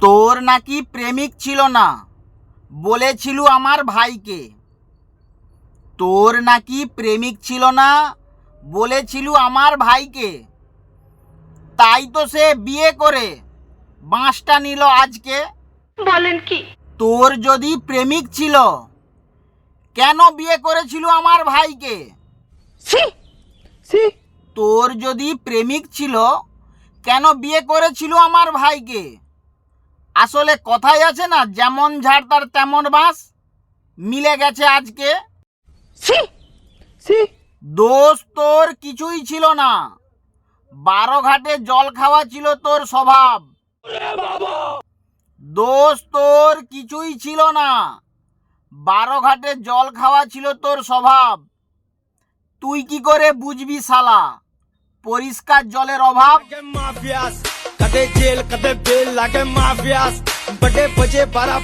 তোর নাকি প্রেমিক ছিল না, বলেছিল আমার ভাইকে। তোর নাকি প্রেমিক ছিল না, বলেছিল আমার ভাইকে। তাই তো সে বিয়ে করে বাঁশটা নিল আজকে। বলেন কি? তোর যদি প্রেমিক ছিল, কেন বিয়ে করেছিল আমার ভাইকে? তোর যদি প্রেমিক ছিল, কেন বিয়ে করেছিল আমার ভাইকে? আসলে কথাই আছে না, যেমন ঝাড় তার তেমন বাঁশ। মিলে গেছে আজকে। দোষ তোর কিছুই ছিল না, 12 ঘাটে জল খাওয়া ছিল তোর স্বভাব। দোষ তোর কিছুই ছিল না, 12 ঘাটে জল খাওয়া ছিল তোর স্বভাব। তুই কি করে বুঝবি শালা পরিষ্কার জলের অভাব? माफियास कदे जेल कदे बेल लागे माफियास बड़े बजे 12